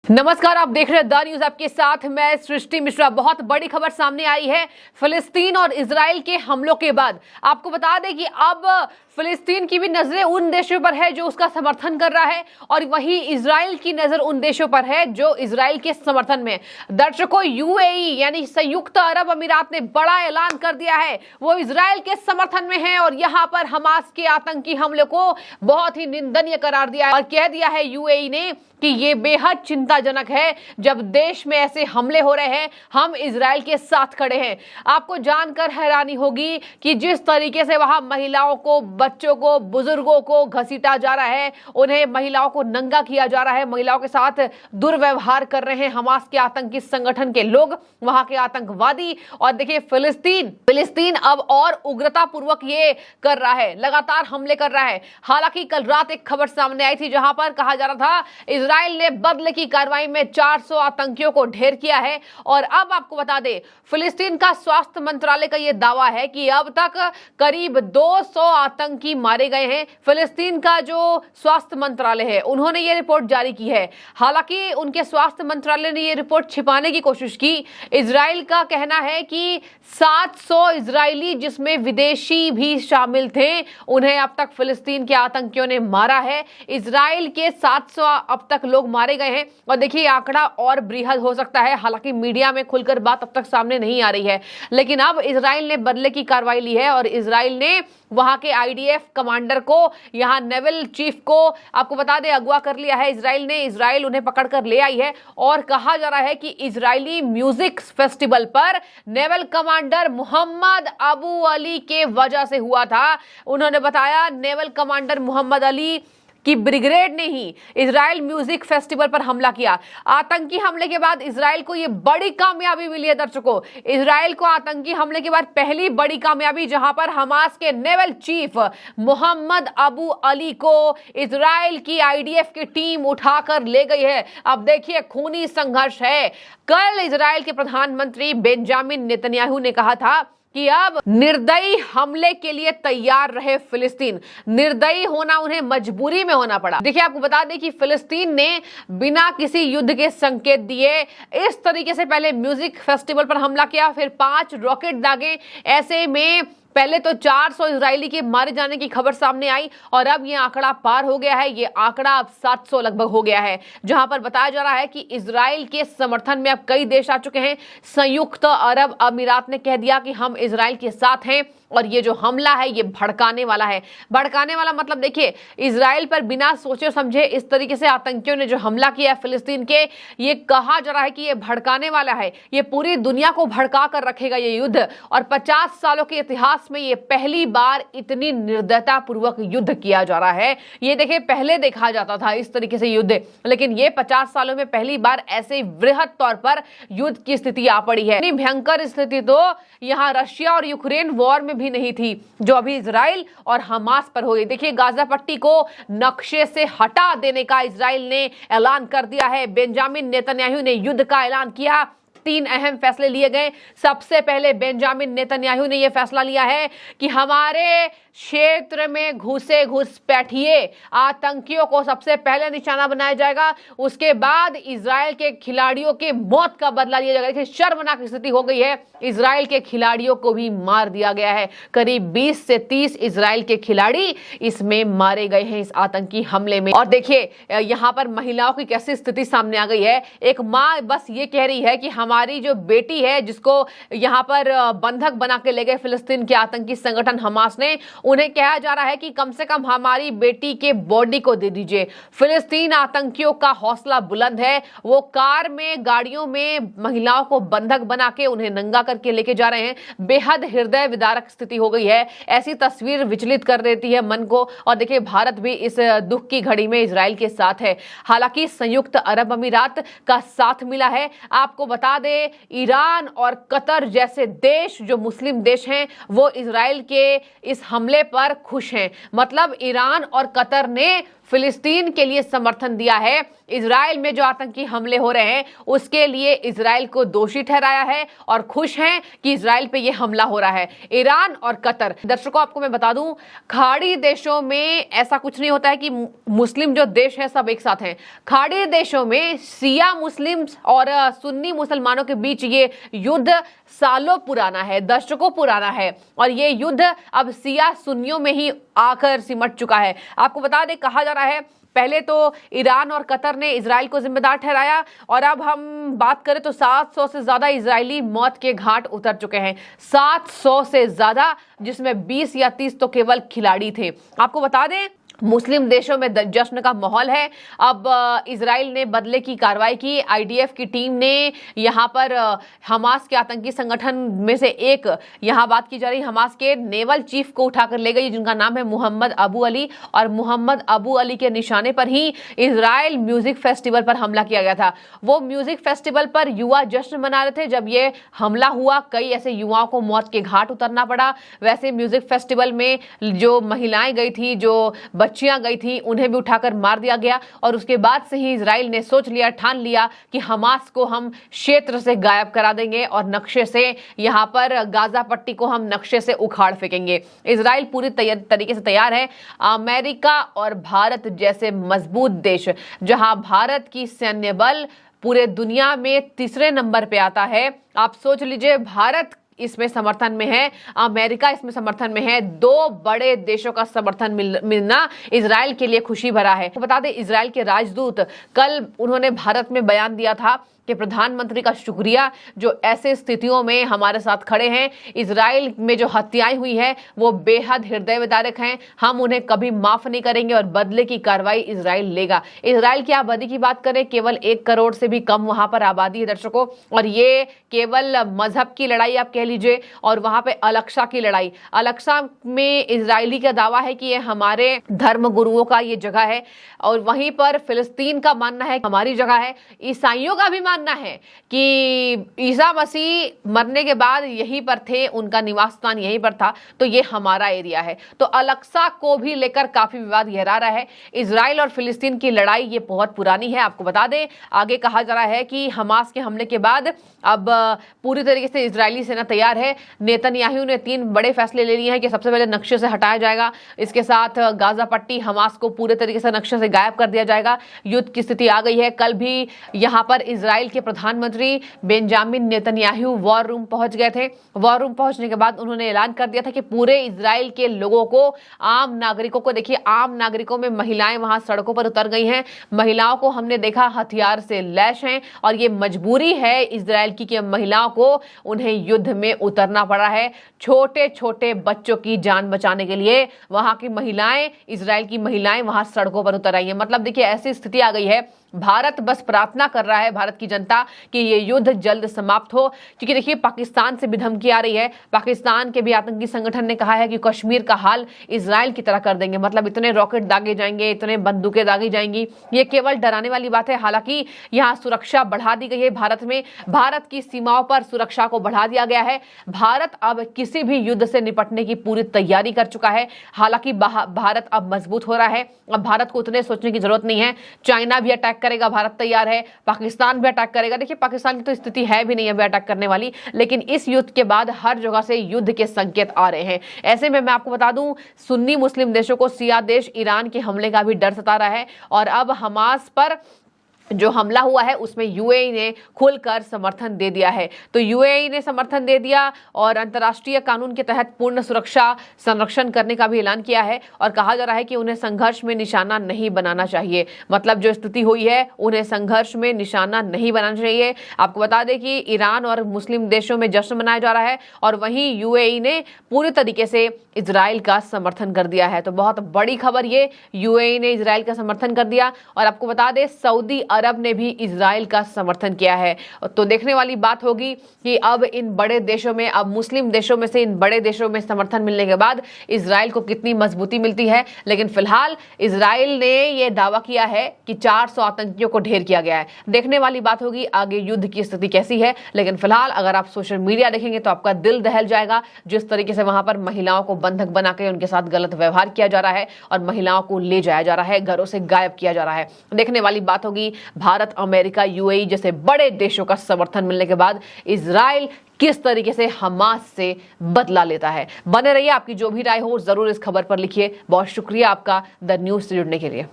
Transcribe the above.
नमस्कार, आप देख रहे हैं द न्यूज। आपके साथ मैं सृष्टि मिश्रा। बहुत बड़ी खबर सामने आई है फिलिस्तीन और इजराइल के हमलों के बाद। आपको बता दें कि अब फिलिस्तीन की भी नजरें उन देशों पर है जो उसका समर्थन कर रहा है और वहीं इजराइल की नजर उन देशों पर है जो इजराइल के समर्थन में। दर्शकों, यूएई यानी संयुक्त अरब अमीरात ने बड़ा ऐलान कर दिया है, वो इजराइल के समर्थन में है और यहाँ पर हमास के आतंकी हमले को बहुत ही निंदनीय करार दिया है और कह दिया है यूएई ने कि ये बेहद चिंताजनक है। जब देश में ऐसे हमले हो रहे हैं, हम इजराइल के साथ खड़े हैं। आपको जानकर हैरानी होगी कि जिस तरीके से वहां महिलाओं को, बच्चों को, बुजुर्गों को घसीटा जा रहा है, उन्हें, महिलाओं को नंगा किया जा रहा है, महिलाओं के साथ दुर्व्यवहार कर रहे हैं हमास के आतंकी संगठन के लोग, वहां के आतंकवादी। और देखिए फिलिस्तीन अब और उग्रता पूर्वक ये कर रहा है, लगातार हमले कर रहा है। हालांकि कल रात एक खबर सामने आई थी जहां पर कहा जा रहा था इजराइल ने बदले की कार्रवाई में 400 आतंकियों को ढेर किया है। और अब आपको बता दें, फिलिस्तीन का स्वास्थ्य मंत्रालय का यह दावा है कि अब तक करीब 200 आतंकी मारे गए हैं। फिलिस्तीन का जो स्वास्थ्य मंत्रालय है, उन्होंने ये रिपोर्ट जारी की है। हालांकि उनके स्वास्थ्य मंत्रालय ने ये रिपोर्ट छिपाने की कोशिश की। इजराइल का कहना है कि 700 इजरायली, जिसमें विदेशी भी शामिल थे, उन्हें अब तक फिलिस्तीन के आतंकियों ने मारा है। इजराइल के 700 अब तक लोग मारे गए हैं और देखिए आंकड़ा और बृहद हो सकता है। हालांकि मीडिया में खुलकर बात अब तक सामने नहीं आ रही है, लेकिन अब इजराइल ने बदले की कार्रवाई ली है और इजराइल ने वहां के आईडीएफ कमांडर को, यहां नेवल चीफ को, आपको बता दें, अगवा कर लिया है इजराइल उन्हें पकड़कर ले आई है। और कहा जा रहा है कि इजरायली म्यूजिक फेस्टिवल पर naval commander Mohammed Abu Ali के वजह से हुआ था। उन्होंने बताया नेवल कमांडर मोहम्मद अली कि ब्रिगेड ने ही इजराइल म्यूजिक फेस्टिवल पर हमला किया। आतंकी हमले के बाद इजराइल को यह बड़ी कामयाबी मिली है। दर्शकों, इजराइल को आतंकी हमले के बाद पहली बड़ी कामयाबी, जहां पर हमास के naval chief Mohammad Abu Ali को इजराइल की आईडीएफ की टीम उठाकर ले गई है। अब देखिए खूनी संघर्ष है। कल इजराइल के प्रधानमंत्री बेंजामिन नेतन्याहू ने कहा था कि अब निर्दयी हमले के लिए तैयार रहे फिलिस्तीन। निर्दयी होना उन्हें मजबूरी में होना पड़ा। देखिए आपको बता दें कि फिलिस्तीन ने बिना किसी युद्ध के संकेत दिए इस तरीके से पहले म्यूजिक फेस्टिवल पर हमला किया, फिर 5 रॉकेट दागे। ऐसे में पहले तो 400 इजरायली के मारे जाने की खबर सामने आई और अब ये आंकड़ा पार हो गया है। ये आंकड़ा अब 700 लगभग हो गया है, जहां पर बताया जा रहा है कि इजराइल के समर्थन में अब कई देश आ चुके हैं। संयुक्त अरब अमीरात ने कह दिया कि हम इजराइल के साथ हैं और ये जो हमला है ये भड़काने वाला है। भड़काने वाला मतलब देखिए, इजराइल पर बिना सोचे समझे इस तरीके से आतंकियों ने जो हमला किया है फिलिस्तीन के, ये कहा जा रहा है कि ये भड़काने वाला है। ये पूरी दुनिया को भड़का कर रखेगा ये युद्ध। और 50 सालों के इतिहास में ये पहली बार इतनी निर्दयता पूर्वक युद्ध किया जा रहा है। ये देखिए, पहले देखा जाता था इस तरीके से युद्ध, लेकिन ये 50 सालों में पहली बार ऐसे वृहद तौर पर युद्ध की स्थिति आ पड़ी है। इतनी भयंकर स्थिति तो यहाँ रशिया और यूक्रेन वॉर में भी नहीं थी, जो अभी इजराइल और हमास पर हो गई। देखिए, गाजा पट्टी को नक्शे से हटा देने का इजराइल ने ऐलान कर दिया है। बेंजामिन नेतन्याहू ने युद्ध का ऐलान किया। 3 अहम फैसले लिए गए। सबसे पहले बेंजामिन नेतन्याहू ने यह फैसला लिया है कि हमारे क्षेत्र में घुसपैठिए आतंकियों को सबसे पहले निशाना बनाया जाएगा। उसके बाद इजराइल के खिलाड़ियों के मौत का बदला लिया जाएगा। देखिए, शर्मनाक स्थिति हो गई है। इजराइल के खिलाड़ियों को भी मार दिया गया है। करीब 20 से 30 इजराइल के खिलाड़ी इसमें मारे गए हैं, इस आतंकी हमले में। और देखिए यहाँ पर महिलाओं की कैसी स्थिति सामने आ गई है। एक माँ बस ये कह रही है कि हमारी जो बेटी है, जिसको यहाँ पर बंधक बना के ले गए फिलिस्तीन के आतंकी संगठन हमास ने, उन्हें कहा जा रहा है कि कम से कम हमारी बेटी के बॉडी को दे दीजिए। फिलिस्तीन आतंकियों का हौसला बुलंद है। वो कार में, गाड़ियों में महिलाओं को बंधक बना के उन्हें नंगा करके लेके जा रहे हैं। बेहद हृदय विदारक स्थिति हो गई है। ऐसी तस्वीर विचलित कर देती है मन को। और देखिए, भारत भी इस दुख की घड़ी में इजराइल के साथ है। हालांकि संयुक्त अरब अमीरात का साथ मिला है। आपको बता दें, ईरान और कतर जैसे देश, जो मुस्लिम देश हैं, वो इजराइल के इस हमले पर खुश हैं। मतलब ईरान और कतर ने फिलिस्तीन के लिए समर्थन दिया है। इजराइल में जो आतंकी हमले हो रहे हैं उसके लिए इजराइल को दोषी ठहराया है और खुश हैं कि इजराइल पे ये हमला हो रहा है। ईरान और कतर, दर्शकों आपको मैं बता दूं, खाड़ी देशों में ऐसा कुछ नहीं होता है कि मुस्लिम जो देश है सब एक साथ हैं। खाड़ी देशों में शिया मुस्लिम और सुन्नी मुसलमानों के बीच ये युद्ध सालों पुराना है, दशकों पुराना है, और ये युद्ध अब शिया सुन्नियों में ही आकर सिमट चुका है। आपको बता दें, कहा जा रहा है पहले तो ईरान और कतर ने इजराइल को जिम्मेदार ठहराया, और अब हम बात करें तो 700 से ज्यादा इजरायली मौत के घाट उतर चुके हैं। 700 से ज्यादा, जिसमें 20 या 30 तो केवल खिलाड़ी थे। आपको बता दें, मुस्लिम देशों में जश्न का माहौल है। अब इजराइल ने बदले की कार्रवाई की। आईडीएफ की टीम ने यहां पर हमास के आतंकी संगठन में से एक, यहां बात की जा रही हमास के नेवल चीफ को उठाकर ले गई, जिनका नाम है मोहम्मद अबू अली, और मोहम्मद अबू अली के निशाने पर ही इजराइल म्यूजिक फेस्टिवल पर हमला किया गया था। वो म्यूजिक फेस्टिवल पर युवा जश्न मना रहे थे। जब ये हमला हुआ, कई ऐसे युवाओं को मौत के घाट उतरना पड़ा। वैसे म्यूजिक फेस्टिवल में जो महिलाएं गई थी, जो बच्चियां गई थी, उन्हें भी उठाकर मार दिया गया। और उसके बाद से ही इजराइल ने सोच लिया, ठान लिया कि हमास को हम क्षेत्र से गायब करा देंगे और नक्शे से, यहां पर गाजा पट्टी को हम नक्शे से उखाड़ फेंकेंगे। इजराइल पूरी तरीके से तैयार है। अमेरिका और भारत जैसे मजबूत देश, जहां भारत की सैन्य बल पूरे दुनिया में तीसरे नंबर पे आता है। आप सोच लीजिए, भारत इसमें समर्थन में है, अमेरिका इसमें समर्थन में है। दो बड़े देशों का समर्थन मिलना इजराइल के लिए खुशी भरा है। बता दें, इजराइल के राजदूत कल उन्होंने भारत में बयान दिया था कि प्रधानमंत्री का शुक्रिया जो ऐसे स्थितियों में हमारे साथ खड़े हैं। इजराइल में जो हत्याएं हुई है वो बेहद हृदय विदारक हैं। हम उन्हें कभी माफ नहीं करेंगे और बदले की कार्रवाई इजराइल लेगा। इजराइल की आबादी की बात करें, केवल 1 करोड़ से भी कम वहां पर आबादी है दर्शकों, और ये केवल मजहब की लड़ाई आप कह लीजिए, और वहां पे अलक्सा की लड़ाई। अलक्सा में इजरायली का दावा है कि ये हमारे धर्म गुरुओं का ये जगह है, और वहीं पर फिलिस्तीन का मानना है हमारी जगह है। ईसाइयों का भी मानना है कि ईसा मसीह मरने के बाद यहीं पर थे, उनका निवास स्थान यहीं पर था, तो ये हमारा एरिया है। तो अलक्सा को भी लेकर काफी विवाद गहरा रहा है। इजराइल और फिलिस्तीन की लड़ाई ये बहुत पुरानी है। आपको बता दें, आगे कहा जा रहा है कि हमास के हमले के बाद अब पूरी तरीके से इजरायली सेना तैयार है। नेतन्याहू ने 3 बड़े फैसले ले लिए हैं कि सबसे पहले नक्शे से हटाया जाएगा, इसके साथ गाजा पट्टी हमास को पूरे तरीके से नक्शे से गायब कर दिया जाएगा। युद्ध की स्थिति आ गई है। कल भी यहां पर इजराइल के प्रधानमंत्री बेंजामिन नेतन्याहू वॉर रूम पहुंच गए थे। वॉर रूम पहुंचने के बाद उन्होंने ऐलान कर दिया था कि पूरे इजराइल के लोगों को, आम नागरिकों को, देखिए आम नागरिकों में महिलाएं वहां सड़कों पर उतर गई हैं। महिलाओं को हमने देखा हथियार से लैस हैं, और ये मजबूरी है इजराइल की कि महिलाओं को उन्हें युद्ध में उतरना पड़ा है। छोटे छोटे बच्चों की जान बचाने के लिए वहां की महिलाएं, इजराइल की महिलाएं वहां सड़कों पर उतर आई हैं। मतलब देखिए, ऐसी स्थिति आ गई है। भारत बस प्रार्थना कर रहा है, भारत की जनता, कि ये युद्ध जल्द समाप्त हो, क्योंकि देखिए पाकिस्तान से भी धमकी आ रही है। पाकिस्तान के भी आतंकी संगठन ने कहा है कि कश्मीर का हाल इजराइल की तरह कर देंगे। मतलब इतने रॉकेट दागे जाएंगे, इतने बंदूकें दागी जाएंगी। ये केवल डराने वाली बात है। हालांकि यहाँ सुरक्षा बढ़ा दी गई है। भारत में, भारत की सीमाओं पर सुरक्षा को बढ़ा दिया गया है। भारत अब किसी भी युद्ध से निपटने की पूरी तैयारी कर चुका है। हालांकि भारत अब मजबूत हो रहा है। अब भारत को उतने सोचने की जरूरत नहीं है। चाइना भी अटैक करेगा, भारत तैयार है। पाकिस्तान भी अटैक करेगा। देखिए, पाकिस्तान की तो स्थिति है भी नहीं अभी अटैक करने वाली, लेकिन इस युद्ध के बाद हर जगह से युद्ध के संकेत आ रहे हैं। ऐसे में मैं आपको बता दूं, सुन्नी मुस्लिम देशों को शिया देश ईरान के हमले का भी डर सता रहा है, और अब हमास पर जो हमला हुआ है उसमें यूएई ने खुलकर समर्थन दे दिया है। तो यूएई ने समर्थन दे दिया और अंतर्राष्ट्रीय कानून के तहत पूर्ण सुरक्षा संरक्षण करने का भी ऐलान किया है, और कहा जा रहा है कि उन्हें संघर्ष में निशाना नहीं बनाना चाहिए। मतलब जो स्थिति हुई है, उन्हें संघर्ष में निशाना नहीं बनाना चाहिए। आपको बता दें कि ईरान और मुस्लिम देशों में जश्न मनाया जा रहा है, और वहीं यूएई ने पूरी तरीके से इजराइल का समर्थन कर दिया है। तो बहुत बड़ी खबर ये, यूएई ने इजराइल का समर्थन कर दिया। और आपको बता दें, सऊदी अरब ने भी इजराइल का समर्थन किया है। तो देखने वाली बात होगी कि अब इन बड़े देशों में, अब मुस्लिम देशों में से इन बड़े देशों में समर्थन मिलने के बाद इजराइल को कितनी मजबूती मिलती है। लेकिन फिलहाल इजराइल ने यह दावा किया है कि 400 आतंकियों को ढेर किया गया है। देखने वाली बात होगी आगे युद्ध की स्थिति कैसी है। लेकिन फिलहाल अगर आप सोशल मीडिया देखेंगे तो आपका दिल दहल जाएगा, जिस तरीके से वहां पर महिलाओं को बंधक बनाकर उनके साथ गलत व्यवहार किया जा रहा है और महिलाओं को ले जाया जा रहा है, घरों से गायब किया जा रहा है। देखने वाली बात होगी भारत, अमेरिका, यूएई जैसे बड़े देशों का समर्थन मिलने के बाद इजराइल किस तरीके से हमास से बदला लेता है। बने रहिए, आपकी जो भी राय हो जरूर इस खबर पर लिखिए। बहुत शुक्रिया आपका द न्यूज़ से जुड़ने के लिए।